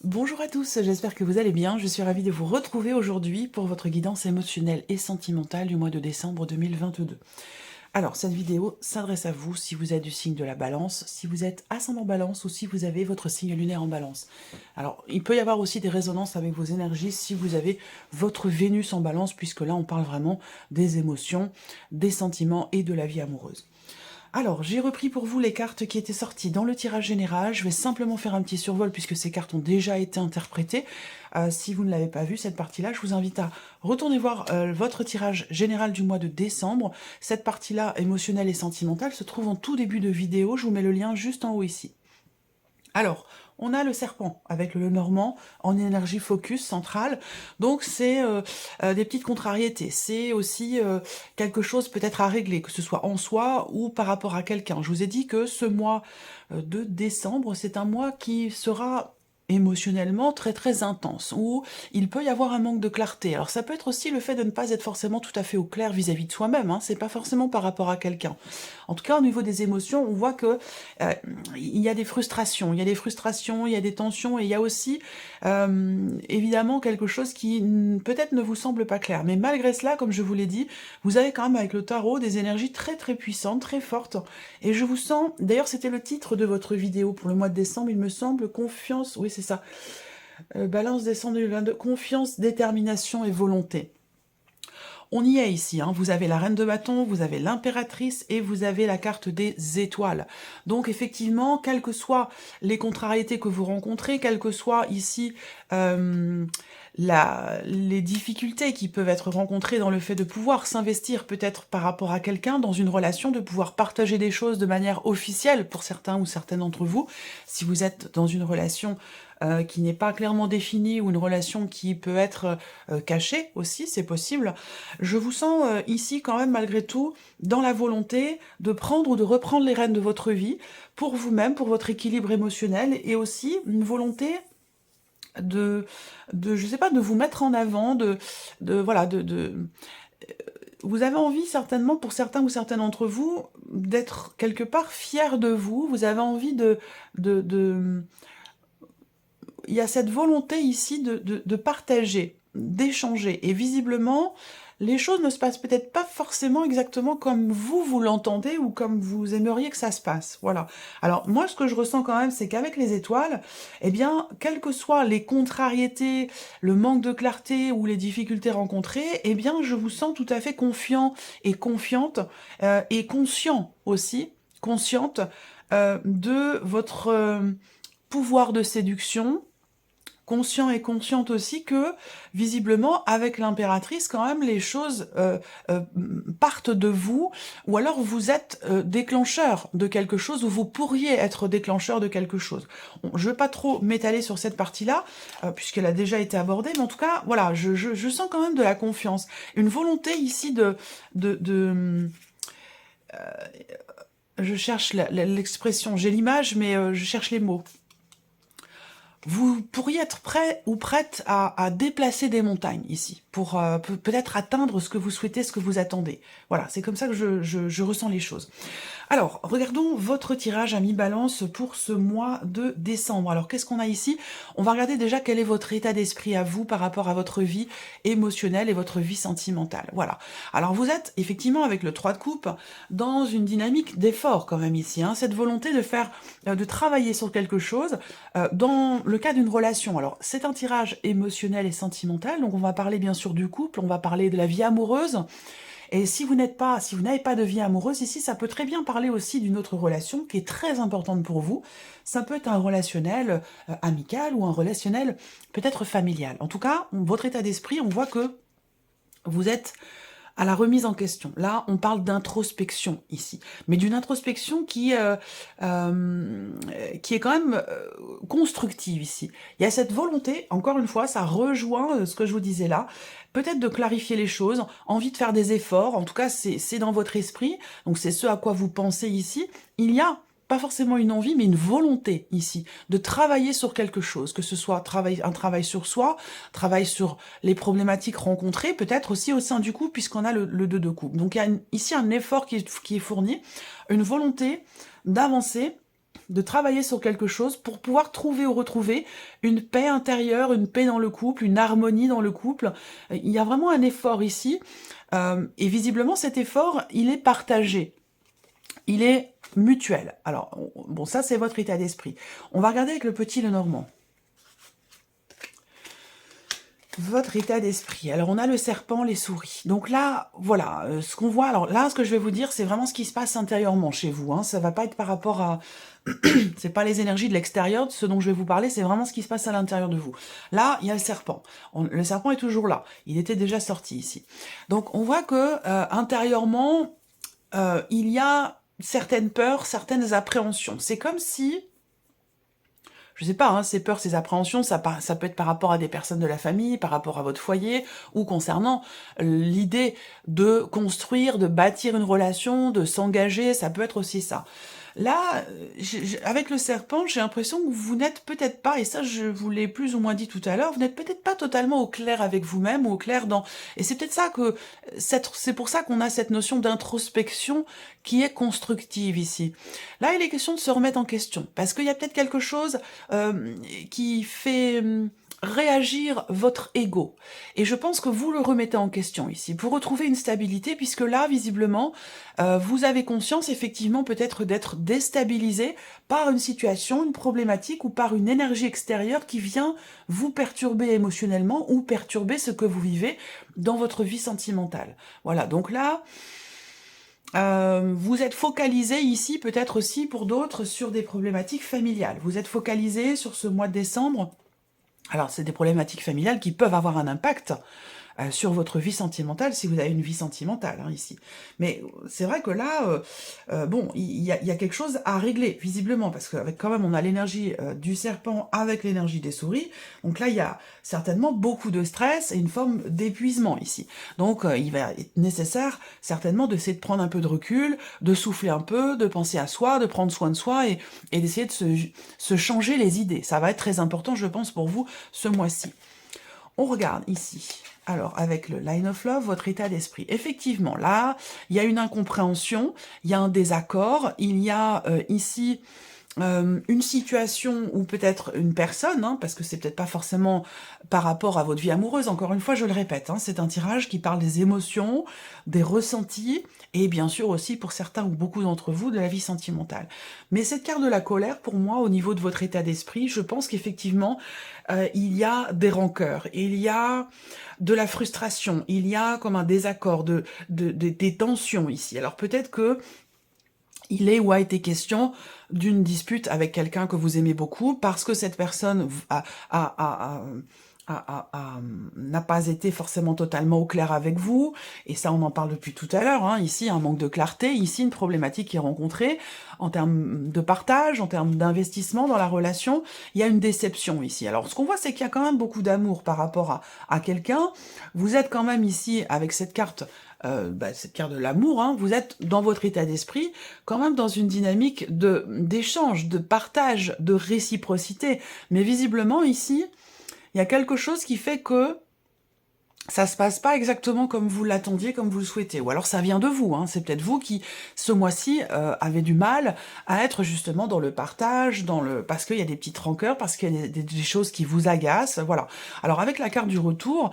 Bonjour à tous, j'espère que vous allez bien. Je suis ravie de vous retrouver aujourd'hui pour votre guidance émotionnelle et sentimentale du mois de décembre 2022. Alors, cette vidéo s'adresse à vous si vous êtes du signe de la balance, si vous êtes ascendant balance ou si vous avez votre signe lunaire en balance. Alors, il peut y avoir aussi des résonances avec vos énergies si vous avez votre Vénus en balance, puisque là, on parle vraiment des émotions, des sentiments et de la vie amoureuse. Alors, j'ai repris pour vous les cartes qui étaient sorties dans le tirage général. Je vais simplement faire un petit survol puisque ces cartes ont déjà été interprétées. Si vous ne l'avez pas vu, cette partie-là, je vous invite à retourner voir votre tirage général du mois de décembre. Cette partie-là, émotionnelle et sentimentale, se trouve en tout début de vidéo. Je vous mets le lien juste en haut ici. Alors, on a le serpent avec le normand en énergie focus centrale. Donc, c'est des petites contrariétés. C'est aussi quelque chose peut-être à régler, que ce soit en soi ou par rapport à quelqu'un. Je vous ai dit que ce mois de décembre, c'est un mois qui sera émotionnellement très très intense, où il peut y avoir un manque de clarté. Alors ça peut être aussi le fait de ne pas être forcément tout à fait au clair vis-à-vis de soi-même, hein. C'est pas forcément par rapport à quelqu'un. En tout cas, au niveau des émotions, on voit que il y a des frustrations, il y a des frustrations, il y a des tensions, et il y a aussi évidemment quelque chose qui peut-être ne vous semble pas clair. Mais malgré cela, comme je vous l'ai dit, vous avez quand même avec le tarot des énergies très très puissantes, très fortes, et je vous sens, d'ailleurs c'était le titre de votre vidéo pour le mois de décembre, il me semble, confiance, oui c'est ça, Balance décembre 2022, confiance, détermination et volonté. On y est ici, hein. Vous avez la reine de bâton, vous avez l'impératrice et vous avez la carte des étoiles. Donc effectivement, quelles que soient les contrariétés que vous rencontrez, quelles que soient ici les difficultés qui peuvent être rencontrées dans le fait de pouvoir s'investir peut-être par rapport à quelqu'un dans une relation, de pouvoir partager des choses de manière officielle pour certains ou certaines d'entre vous, si vous êtes dans une relation qui n'est pas clairement définie ou une relation qui peut être cachée aussi, c'est possible. Je vous sens ici quand même malgré tout dans la volonté de prendre ou de reprendre les rênes de votre vie pour vous-même, pour votre équilibre émotionnel, et aussi une volonté je sais pas, de vous mettre en avant, voilà, vous avez envie certainement, pour certains ou certaines d'entre vous, d'être quelque part fiers de vous. Vous avez envie il y a cette volonté ici de partager, d'échanger. Et visiblement, les choses ne se passent peut-être pas forcément exactement comme vous l'entendez ou comme vous aimeriez que ça se passe. Voilà. Alors moi, ce que je ressens quand même, c'est qu'avec les étoiles, eh bien, quelles que soient les contrariétés, le manque de clarté ou les difficultés rencontrées, eh bien, je vous sens tout à fait confiant et confiante et conscient aussi, consciente de votre pouvoir de séduction, conscient et consciente aussi que, visiblement, avec l'impératrice, quand même, les choses partent de vous, ou alors vous êtes déclencheur de quelque chose, ou vous pourriez être déclencheur de quelque chose. Bon, je ne veux pas trop m'étaler sur cette partie-là, puisqu'elle a déjà été abordée, mais en tout cas, voilà, je sens quand même de la confiance. Une volonté ici je cherche l'expression, j'ai l'image, mais je cherche les mots. Vous pourriez être prêt ou prête à déplacer des montagnes ici, pour peut-être atteindre ce que vous souhaitez, ce que vous attendez. Voilà, c'est comme ça que je ressens les choses. Alors, regardons votre tirage à mi-balance pour ce mois de décembre. Alors, qu'est-ce qu'on a ici? On va regarder déjà quel est votre état d'esprit à vous par rapport à votre vie émotionnelle et votre vie sentimentale. Voilà. Alors, vous êtes effectivement, avec le 3 de coupe, dans une dynamique d'effort quand même ici, hein, cette volonté de faire, de travailler sur quelque chose, dans le cas d'une relation. Alors, c'est un tirage émotionnel et sentimental, donc on va parler bien sûr du couple, on va parler de la vie amoureuse. Et si vous n'avez pas de vie amoureuse ici, ça peut très bien parler aussi d'une autre relation qui est très importante pour vous. Ça peut être un relationnel amical ou un relationnel peut-être familial. En tout cas, votre état d'esprit, on voit que vous êtes à la remise en question. Là, on parle d'introspection ici, mais d'une introspection qui est quand même constructive ici. Il y a cette volonté, encore une fois, ça rejoint ce que je vous disais là, peut-être de clarifier les choses, envie de faire des efforts, en tout cas c'est dans votre esprit, donc c'est ce à quoi vous pensez ici. Il y a pas forcément une envie, mais une volonté ici, de travailler sur quelque chose, que ce soit un travail sur soi, travail sur les problématiques rencontrées, peut-être aussi au sein du couple, puisqu'on a le 2 de couple. Donc il y a ici un effort qui est fourni, une volonté d'avancer de travailler sur quelque chose pour pouvoir trouver ou retrouver une paix intérieure, une paix dans le couple, une harmonie dans le couple. Il y a vraiment un effort ici, et visiblement cet effort, il est partagé. Il est mutuel. Alors, bon, ça c'est votre état d'esprit. On va regarder avec le petit Lenormand. Votre état d'esprit. Alors, on a le serpent, les souris. Donc là, voilà, ce qu'on voit. Alors là, ce que je vais vous dire, c'est vraiment ce qui se passe intérieurement chez vous. Hein. Ça va pas être par rapport à... c'est pas les énergies de l'extérieur. Ce dont je vais vous parler, c'est vraiment ce qui se passe à l'intérieur de vous. Là, il y a le serpent. Le serpent est toujours là. Il était déjà sorti ici. Donc, on voit que intérieurement, il y a certaines peurs, certaines appréhensions. C'est comme si... Je sais pas, hein, ces peurs, ces appréhensions, ça peut être par rapport à des personnes de la famille, par rapport à votre foyer, ou concernant l'idée de construire, de bâtir une relation, de s'engager, ça peut être aussi ça. Là, avec le serpent, j'ai l'impression que vous n'êtes peut-être pas, et ça je vous l'ai plus ou moins dit tout à l'heure, vous n'êtes peut-être pas totalement au clair avec vous-même, ou au clair dans... Et c'est peut-être ça que... C'est pour ça qu'on a cette notion d'introspection qui est constructive ici. Là, il est question de se remettre en question, parce qu'il y a peut-être quelque chose qui fait... réagir votre ego. Et je pense que vous le remettez en question ici, pour retrouver une stabilité, puisque là, visiblement, vous avez conscience, effectivement, peut-être d'être déstabilisé par une situation, une problématique, ou par une énergie extérieure qui vient vous perturber émotionnellement, ou perturber ce que vous vivez dans votre vie sentimentale. Voilà, donc là... vous êtes focalisé ici, peut-être aussi pour d'autres, sur des problématiques familiales. Vous êtes focalisé sur ce mois de décembre. Alors, c'est des problématiques familiales qui peuvent avoir un impact sur votre vie sentimentale, si vous avez une vie sentimentale, hein, ici. Mais c'est vrai que là, bon, il y a quelque chose à régler, visiblement, parce qu'avec quand même, on a l'énergie du serpent avec l'énergie des souris, donc là, il y a certainement beaucoup de stress et une forme d'épuisement, ici. Donc, il va être nécessaire, certainement, d'essayer de prendre un peu de recul, de souffler un peu, de penser à soi, de prendre soin de soi, et d'essayer de se changer les idées. Ça va être très important, je pense, pour vous, ce mois-ci. On regarde ici, alors avec le Line of Love, votre état d'esprit. Effectivement, là, il y a une incompréhension, il y a un désaccord, il y a ici une situation ou peut-être une personne, hein, parce que c'est peut-être pas forcément par rapport à votre vie amoureuse, encore une fois, je le répète, hein, c'est un tirage qui parle des émotions, des ressentis, et bien sûr aussi pour certains ou beaucoup d'entre vous, de la vie sentimentale. Mais cette carte de la colère, pour moi, au niveau de votre état d'esprit, je pense qu'effectivement, il y a des rancœurs, il y a de la frustration, il y a comme un désaccord, des tensions ici. Alors peut-être que il est ou a été question d'une dispute avec quelqu'un que vous aimez beaucoup parce que cette personne n'a pas été forcément totalement au clair avec vous, et ça on en parle depuis tout à l'heure, hein. Ici un manque de clarté, ici une problématique qui est rencontrée en termes de partage, en termes d'investissement dans la relation, il y a une déception ici. Alors ce qu'on voit, c'est qu'il y a quand même beaucoup d'amour par rapport à quelqu'un, vous êtes quand même ici avec cette carte de l'amour, hein, vous êtes dans votre état d'esprit, quand même dans une dynamique d'échange, de partage, de réciprocité, mais visiblement ici, il y a quelque chose qui fait que ça se passe pas exactement comme vous l'attendiez, comme vous le souhaitez. Ou alors ça vient de vous, hein. C'est peut-être vous qui, ce mois-ci, avez du mal à être justement dans le partage, parce qu'il y a des petites rancœurs, parce qu'il y a des choses qui vous agacent, voilà. Alors avec la carte du retour,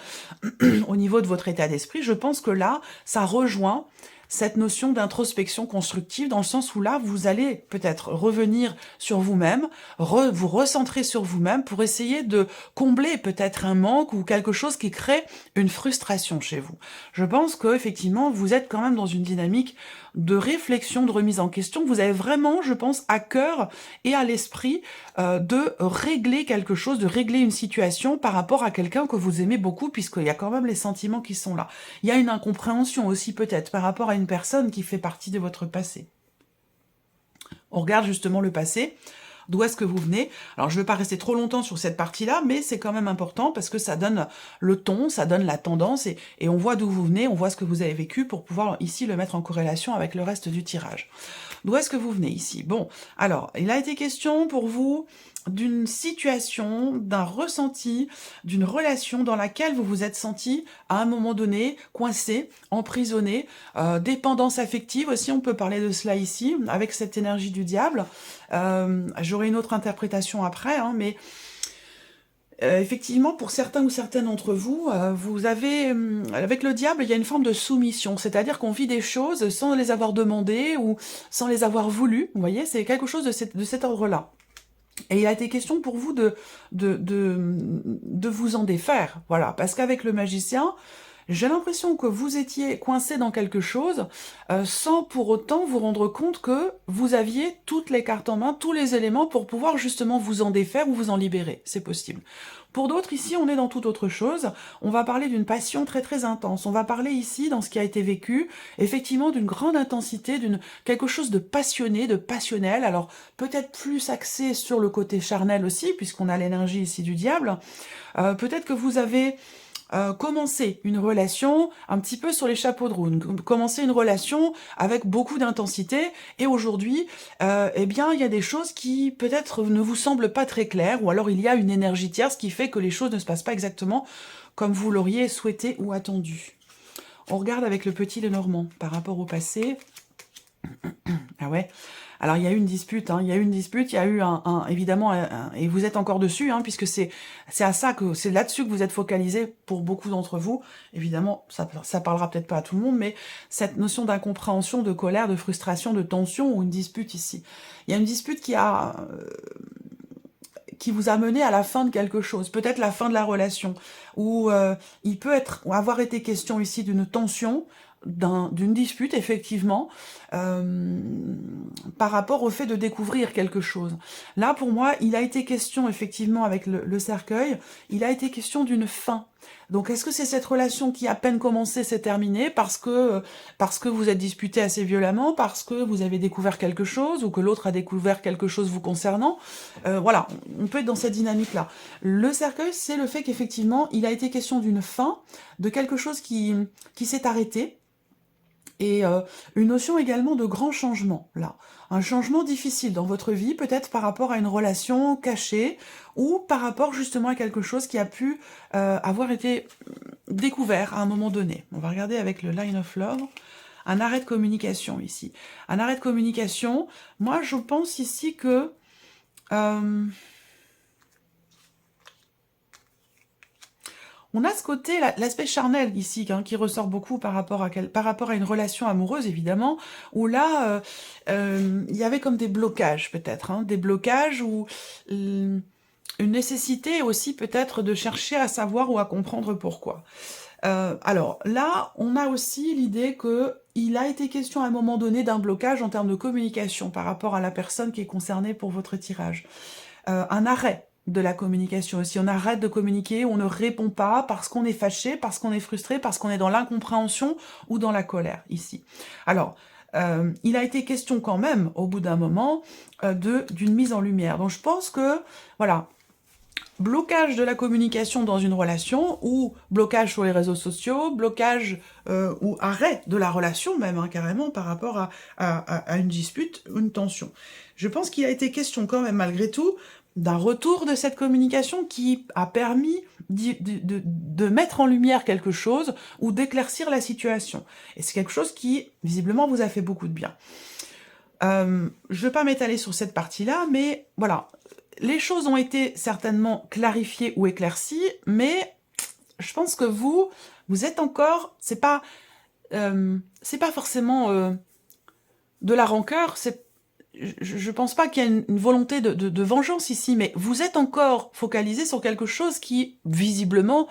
au niveau de votre état d'esprit, je pense que là, ça rejoint cette notion d'introspection constructive, dans le sens où là, vous allez peut-être revenir sur vous-même, vous recentrer sur vous-même pour essayer de combler peut-être un manque ou quelque chose qui crée une frustration chez vous. Je pense que effectivement, vous êtes quand même dans une dynamique de réflexion, de remise en question. Vous avez vraiment, je pense, à cœur et à l'esprit de régler quelque chose, de régler une situation par rapport à quelqu'un que vous aimez beaucoup, puisqu'il y a quand même les sentiments qui sont là. Il y a une incompréhension aussi peut-être par rapport à une personne qui fait partie de votre passé. On regarde justement le passé. D'où est-ce que vous venez? Alors, je ne vais pas rester trop longtemps sur cette partie-là, mais c'est quand même important parce que ça donne le ton, ça donne la tendance, et on voit d'où vous venez, on voit ce que vous avez vécu pour pouvoir ici le mettre en corrélation avec le reste du tirage. D'où est-ce que vous venez ici? Bon, alors, il a été question pour vous d'une situation, d'un ressenti, d'une relation dans laquelle vous vous êtes senti à un moment donné coincé, emprisonné, dépendance affective aussi, on peut parler de cela ici, avec cette énergie du diable. J'aurai une autre interprétation après, hein, mais effectivement, pour certains ou certaines d'entre vous, vous avez, avec le diable, il y a une forme de soumission, c'est-à-dire qu'on vit des choses sans les avoir demandées ou sans les avoir voulues, vous voyez, c'est quelque chose de cet ordre-là. Et il a été question pour vous de vous en défaire, voilà, parce qu'avec le magicien, j'ai l'impression que vous étiez coincé dans quelque chose sans pour autant vous rendre compte que vous aviez toutes les cartes en main, tous les éléments pour pouvoir justement vous en défaire ou vous en libérer, c'est possible. Pour d'autres, ici, on est dans toute autre chose. On va parler d'une passion très très intense. On va parler ici, dans ce qui a été vécu, effectivement d'une grande intensité, d'une quelque chose de passionné, de passionnel. Alors, peut-être plus axé sur le côté charnel aussi, puisqu'on a l'énergie ici du diable. Peut-être que vous avez commencer une relation un petit peu sur les chapeaux de roue, commencer une relation avec beaucoup d'intensité, et aujourd'hui, eh bien, il y a des choses qui peut-être ne vous semblent pas très claires, ou alors il y a une énergie tierce qui fait que les choses ne se passent pas exactement comme vous l'auriez souhaité ou attendu. On regarde avec le petit Lenormand par rapport au passé. Ah ouais. Alors, il y a eu une dispute, hein, il y a eu évidemment, et vous êtes encore dessus, hein, puisque c'est là-dessus que vous êtes focalisé pour beaucoup d'entre vous. Évidemment, ça parlera peut-être pas à tout le monde, mais cette notion d'incompréhension, de colère, de frustration, de tension, ou une dispute ici. Il y a une dispute qui vous a mené à la fin de quelque chose, peut-être la fin de la relation, ou il peut avoir été question ici d'une tension, d'une dispute, effectivement, par rapport au fait de découvrir quelque chose. Là, pour moi, il a été question, effectivement, avec le cercueil, il a été question d'une fin. Donc, est-ce que c'est cette relation qui, à peine commencé, s'est terminée parce que vous êtes disputé assez violemment, parce que vous avez découvert quelque chose, ou que l'autre a découvert quelque chose vous concernant? Voilà, on peut être dans cette dynamique-là. Le cercueil, c'est le fait qu'effectivement, il a été question d'une fin, de quelque chose qui s'est arrêté, et une notion également de grand changement, là. Un changement difficile dans votre vie, peut-être par rapport à une relation cachée, ou par rapport justement à quelque chose qui a pu avoir été découvert à un moment donné. On va regarder avec le Line of Love. Un arrêt de communication ici. Un arrêt de communication, moi je pense ici que... on a ce côté, l'aspect charnel ici, hein, qui ressort beaucoup par rapport à une relation amoureuse, évidemment, où là, il y avait comme des blocages, peut-être, hein, des blocages ou une nécessité aussi, peut-être, de chercher à savoir ou à comprendre pourquoi. Alors, là, on a aussi l'idée qu'il a été question à un moment donné d'un blocage en termes de communication par rapport à la personne qui est concernée pour votre tirage. Un arrêt de la communication aussi. On arrête de communiquer, on ne répond pas parce qu'on est fâché, parce qu'on est frustré, parce qu'on est dans l'incompréhension ou dans la colère, ici. Alors, il a été question quand même, au bout d'un moment, d'une mise en lumière. Donc je pense que, voilà, blocage de la communication dans une relation, ou blocage sur les réseaux sociaux, blocage ou arrêt de la relation même, hein, carrément, par rapport à une dispute, une tension. Je pense qu'il a été question quand même, malgré tout, d'un retour de cette communication qui a permis de mettre en lumière quelque chose ou d'éclaircir la situation. Et c'est quelque chose qui, visiblement, vous a fait beaucoup de bien. Je ne vais pas m'étaler sur cette partie-là, mais voilà. Les choses ont été certainement clarifiées ou éclaircies, mais je pense que vous êtes encore... c'est pas forcément de la rancœur, je pense pas qu'il y ait une volonté de vengeance ici, mais vous êtes encore focalisé sur quelque chose qui, visiblement,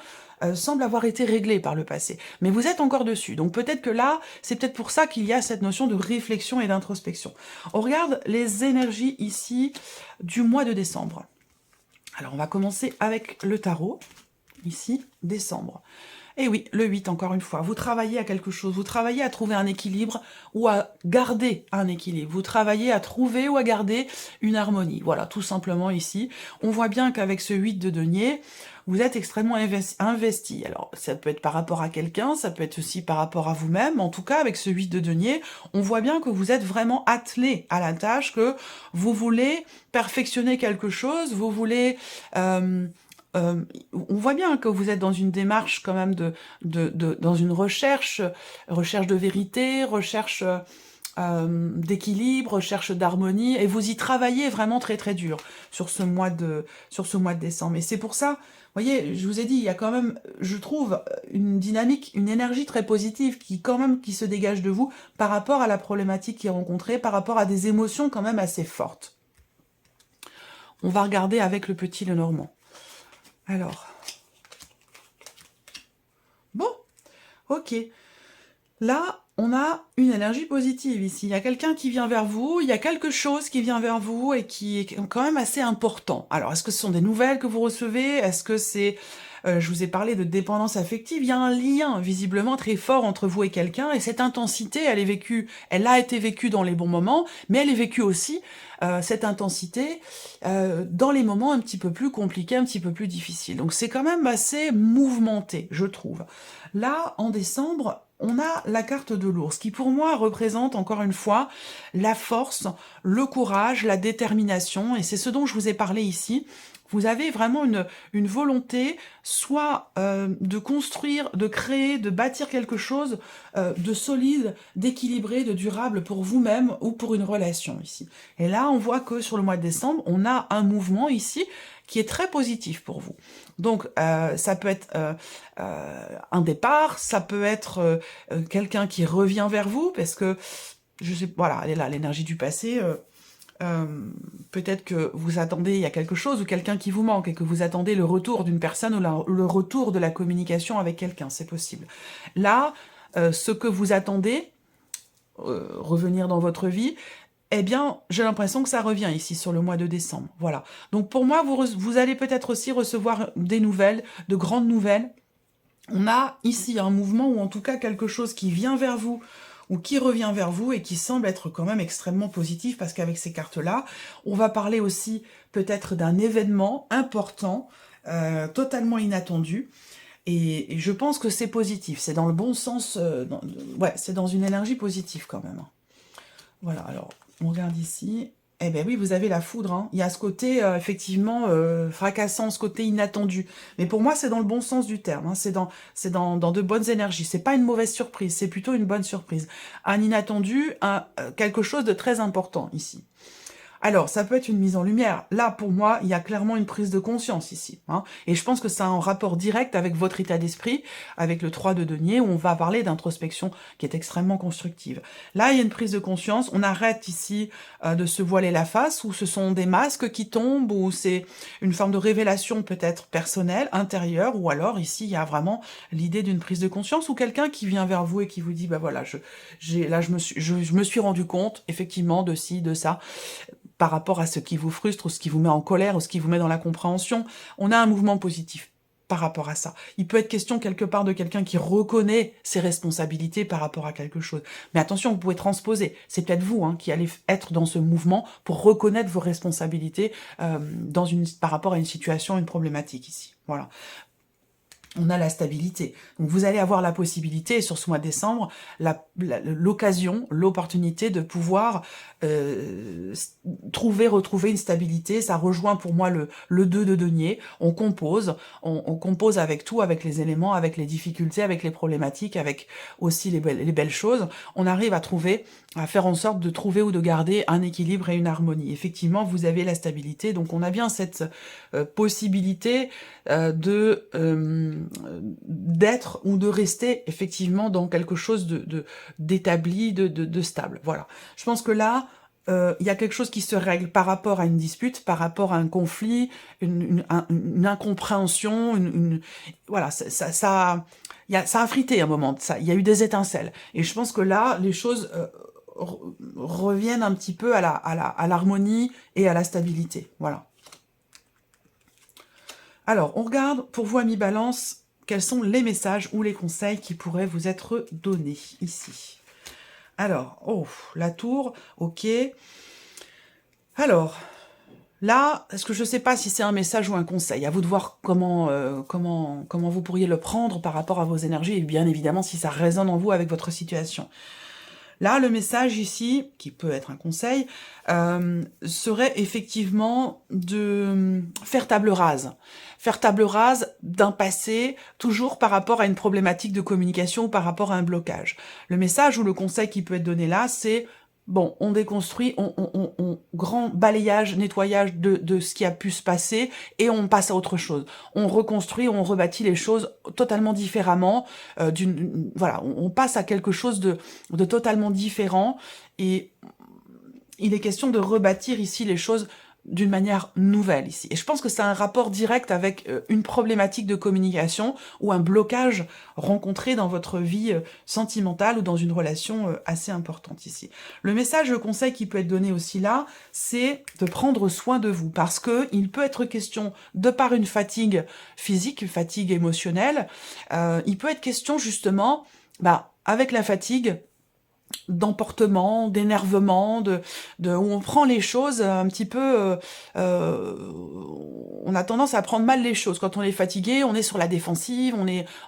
semble avoir été réglé par le passé. Mais vous êtes encore dessus. Donc peut-être que là, c'est peut-être pour ça qu'il y a cette notion de réflexion et d'introspection. On regarde les énergies ici du mois de décembre. Alors on va commencer avec le tarot, ici, décembre. Et oui, le 8, encore une fois, vous travaillez à quelque chose, vous travaillez à trouver un équilibre ou à garder un équilibre, vous travaillez à trouver ou à garder une harmonie. Voilà, tout simplement ici. On voit bien qu'avec ce 8 de denier, vous êtes extrêmement investi. Alors, ça peut être par rapport à quelqu'un, ça peut être aussi par rapport à vous-même. En tout cas, avec ce 8 de denier, on voit bien que vous êtes vraiment attelé à la tâche, que vous voulez perfectionner quelque chose, vous voulez... on voit bien que vous êtes dans une démarche quand même dans une recherche de vérité, recherche d'équilibre, recherche d'harmonie, et vous y travaillez vraiment très très dur sur ce mois de décembre. Et c'est pour ça, vous voyez, je vous ai dit, il y a quand même, je trouve, une dynamique, une énergie très positive qui se dégage de vous par rapport à la problématique qui est rencontrée, par rapport à des émotions quand même assez fortes. On va regarder avec le petit Lenormand. Alors, bon, ok. Là, on a une énergie positive ici. Il y a quelqu'un qui vient vers vous, il y a quelque chose qui vient vers vous et qui est quand même assez important. Alors, est-ce que ce sont des nouvelles que vous recevez? Est-ce que c'est... je vous ai parlé de dépendance affective. Il y a un lien visiblement très fort entre vous et quelqu'un, et cette intensité, elle a été vécue dans les bons moments, mais elle est vécue aussi, cette intensité, dans les moments un petit peu plus compliqués, un petit peu plus difficiles. Donc c'est quand même assez mouvementé, je trouve. Là, en décembre, on a la carte de l'ours, qui pour moi représente encore une fois la force, le courage, la détermination, et c'est ce dont je vous ai parlé ici. Vous avez vraiment une volonté, soit de construire, de créer, de bâtir quelque chose de solide, d'équilibré, de durable pour vous-même ou pour une relation ici. Et là, on voit que sur le mois de décembre, on a un mouvement ici qui est très positif pour vous. Donc, ça peut être un départ, ça peut être quelqu'un qui revient vers vous, parce que, je sais, voilà, elle est là, l'énergie du passé... peut-être que vous attendez, il y a quelque chose ou quelqu'un qui vous manque et que vous attendez le retour d'une personne ou le retour de la communication avec quelqu'un, c'est possible. Là, ce que vous attendez, revenir dans votre vie, eh bien, j'ai l'impression que ça revient ici sur le mois de décembre. Voilà. Donc pour moi, vous allez peut-être aussi recevoir des nouvelles, de grandes nouvelles. On a ici un mouvement ou en tout cas quelque chose qui vient vers vous ou qui revient vers vous et qui semble être quand même extrêmement positif, parce qu'avec ces cartes-là, on va parler aussi peut-être d'un événement important, totalement inattendu, et je pense que c'est positif, c'est dans le bon sens, ouais, c'est dans une énergie positive quand même. Voilà, alors, on regarde ici. Eh bien oui, vous avez la foudre, hein. Il y a ce côté, effectivement, fracassant, ce côté inattendu. Mais pour moi, c'est dans le bon sens du terme, hein. C'est dans de bonnes énergies. C'est pas une mauvaise surprise, c'est plutôt une bonne surprise. Un inattendu, quelque chose de très important ici. Alors, ça peut être une mise en lumière. Là, pour moi, il y a clairement une prise de conscience ici, hein. Et je pense que c'est en rapport direct avec votre état d'esprit, avec le 3 de denier, où on va parler d'introspection qui est extrêmement constructive. Là, il y a une prise de conscience. On arrête ici de se voiler la face, ou ce sont des masques qui tombent, ou c'est une forme de révélation peut-être personnelle, intérieure, ou alors ici, il y a vraiment l'idée d'une prise de conscience, ou quelqu'un qui vient vers vous et qui vous dit, bah voilà, je me suis rendu compte, effectivement, de ci, de ça, par rapport à ce qui vous frustre, ou ce qui vous met en colère, ou ce qui vous met dans la compréhension. On a un mouvement positif par rapport à ça. Il peut être question quelque part de quelqu'un qui reconnaît ses responsabilités par rapport à quelque chose. Mais attention, vous pouvez transposer. C'est peut-être vous, hein, qui allez être dans ce mouvement pour reconnaître vos responsabilités par rapport à une situation, une problématique ici. Voilà. On a la stabilité. Donc vous allez avoir la possibilité, sur ce mois de décembre, l'occasion, l'opportunité de pouvoir retrouver une stabilité. Ça rejoint pour moi le 2 de denier. On compose avec tout, avec les éléments, avec les difficultés, avec les problématiques, avec aussi les belles choses. On arrive à faire en sorte de trouver ou de garder un équilibre et une harmonie. Effectivement, vous avez la stabilité, donc on a bien cette possibilité d'être ou de rester effectivement dans quelque chose d'établi, de stable. Voilà. Je pense que là, il y a quelque chose qui se règle par rapport à une dispute, par rapport à un conflit, une incompréhension, voilà, ça a frité un moment, il y a eu des étincelles. Et je pense que là, les choses reviennent un petit peu à l'harmonie et à la stabilité. Voilà. Alors, on regarde, pour vous, amis Balance, quels sont les messages ou les conseils qui pourraient vous être donnés ici. Alors, oh, la tour, ok. Alors, là, est-ce que je ne sais pas si c'est un message ou un conseil? À vous de voir comment vous pourriez le prendre par rapport à vos énergies, et bien évidemment si ça résonne en vous avec votre situation. Là, le message ici, qui peut être un conseil, serait effectivement de faire table rase. Faire table rase d'un passé, toujours par rapport à une problématique de communication ou par rapport à un blocage. Le message ou le conseil qui peut être donné là, c'est bon, on déconstruit, on grand balayage, nettoyage de ce qui a pu se passer et on passe à autre chose. On reconstruit, on rebâtit les choses totalement différemment. Voilà, on passe à quelque chose de totalement différent et il est question de rebâtir ici les choses d'une manière nouvelle ici. Et je pense que c'est un rapport direct avec une problématique de communication ou un blocage rencontré dans votre vie sentimentale ou dans une relation assez importante ici. Le message, le conseil qui peut être donné aussi là, c'est de prendre soin de vous parce que il peut être question, de par une fatigue physique, une fatigue émotionnelle, il peut être question justement, avec la fatigue, d'emportement, d'énervement, où on prend les choses un petit peu... on a tendance à prendre mal les choses. Quand on est fatigué, on est sur la défensive,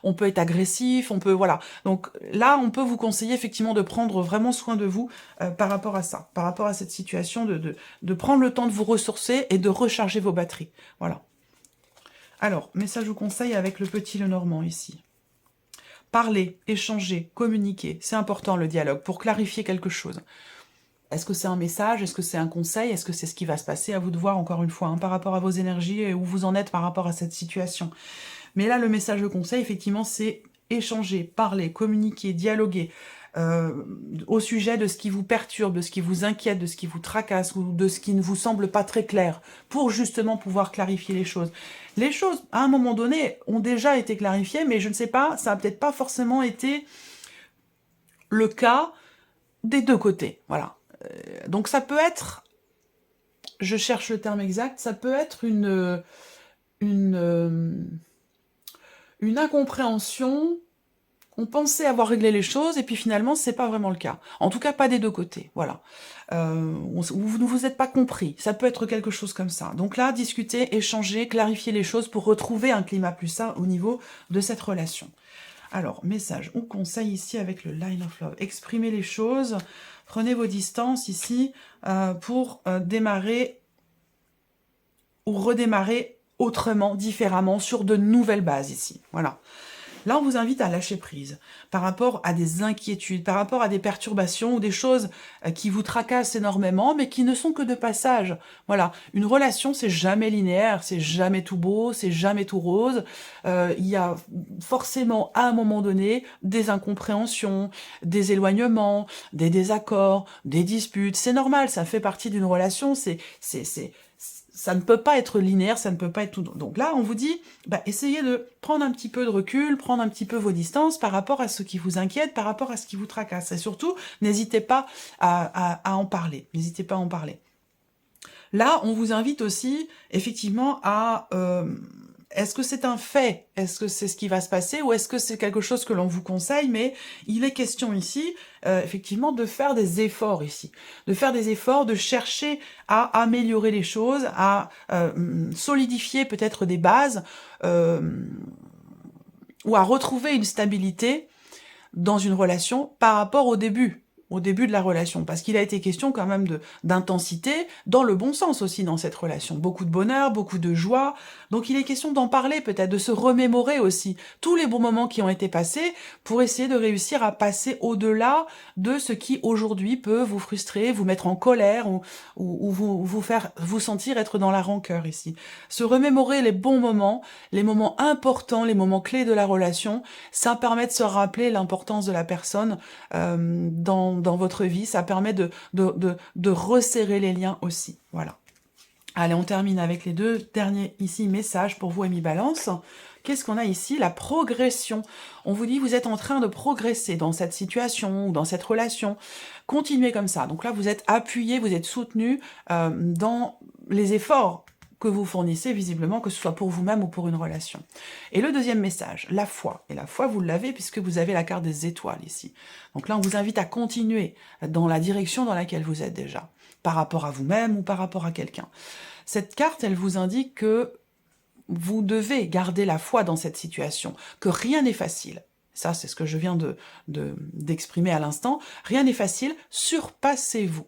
on peut être agressif, on peut... Voilà. Donc là, on peut vous conseiller effectivement de prendre vraiment soin de vous par rapport à ça, par rapport à cette situation, de prendre le temps de vous ressourcer et de recharger vos batteries. Voilà. Alors, message ou conseil avec le petit Lenormand ici. Parler, échanger, communiquer, c'est important le dialogue pour clarifier quelque chose. Est-ce que c'est un message? Est-ce que c'est un conseil? Est-ce que c'est ce qui va se passer? À vous de voir encore une fois, par rapport à vos énergies et où vous en êtes par rapport à cette situation. Mais là, le message de conseil, effectivement, c'est échanger, parler, communiquer, dialoguer au sujet de ce qui vous perturbe, de ce qui vous inquiète, de ce qui vous tracasse ou de ce qui ne vous semble pas très clair pour justement pouvoir clarifier les choses. Les choses, à un moment donné, ont déjà été clarifiées, mais je ne sais pas, ça n'a peut-être pas forcément été le cas des deux côtés. Voilà. Donc ça peut être, je cherche le terme exact, ça peut être une incompréhension. On pensait avoir réglé les choses, et puis finalement, c'est pas vraiment le cas. En tout cas, pas des deux côtés, voilà. Vous ne vous êtes pas compris, ça peut être quelque chose comme ça. Donc là, discuter, échanger, clarifier les choses pour retrouver un climat plus sain au niveau de cette relation. Alors, message ou conseil ici avec le Line of Love. Exprimez les choses, prenez vos distances ici pour démarrer ou redémarrer autrement, différemment, sur de nouvelles bases ici. Voilà. Là, on vous invite à lâcher prise par rapport à des inquiétudes, par rapport à des perturbations ou des choses qui vous tracassent énormément, mais qui ne sont que de passage. Voilà, une relation, c'est jamais linéaire, c'est jamais tout beau, c'est jamais tout rose. Il y a forcément, à un moment donné, des incompréhensions, des éloignements, des désaccords, des disputes. C'est normal, ça fait partie d'une relation, ça ne peut pas être linéaire, ça ne peut pas être tout. Donc là, on vous dit, essayez de prendre un petit peu de recul, prendre un petit peu vos distances par rapport à ce qui vous inquiète, par rapport à ce qui vous tracasse. Et surtout, n'hésitez pas à en parler. N'hésitez pas à en parler. Là, on vous invite aussi, effectivement, à... est-ce que c'est un fait? Est-ce que c'est ce qui va se passer? Ou est-ce que c'est quelque chose que l'on vous conseille? Mais il est question ici, effectivement, de faire des efforts ici. De faire des efforts, de chercher à améliorer les choses, à solidifier peut-être des bases, ou à retrouver une stabilité dans une relation par rapport au début de la relation, parce qu'il a été question quand même d'intensité, dans le bon sens aussi dans cette relation. Beaucoup de bonheur, beaucoup de joie, donc il est question d'en parler peut-être, de se remémorer aussi tous les bons moments qui ont été passés, pour essayer de réussir à passer au-delà de ce qui aujourd'hui peut vous frustrer, vous mettre en colère, ou vous faire vous sentir être dans la rancœur ici. Se remémorer les bons moments, les moments importants, les moments clés de la relation, ça permet de se rappeler l'importance de la personne dans votre vie, ça permet de resserrer les liens aussi. Voilà. Allez, on termine avec les deux derniers ici messages pour vous, Amis Balance. Qu'est-ce qu'on a ici? La progression. On vous dit, vous êtes en train de progresser dans cette situation ou dans cette relation. Continuez comme ça. Donc là, vous êtes appuyé, vous êtes soutenu dans les efforts que vous fournissez visiblement, que ce soit pour vous-même ou pour une relation. Et le deuxième message, la foi. Et la foi, vous l'avez puisque vous avez la carte des étoiles ici. Donc là, on vous invite à continuer dans la direction dans laquelle vous êtes déjà, par rapport à vous-même ou par rapport à quelqu'un. Cette carte, elle vous indique que vous devez garder la foi dans cette situation, que rien n'est facile. Ça, c'est ce que je viens d'exprimer à l'instant. Rien n'est facile, surpassez-vous.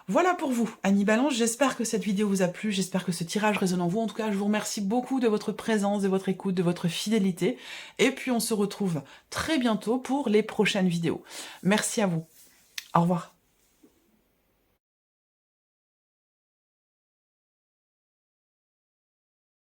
Voilà pour vous, Amis Balance, j'espère que cette vidéo vous a plu, j'espère que ce tirage résonne en vous. En tout cas, je vous remercie beaucoup de votre présence, de votre écoute, de votre fidélité. Et puis, on se retrouve très bientôt pour les prochaines vidéos. Merci à vous. Au revoir.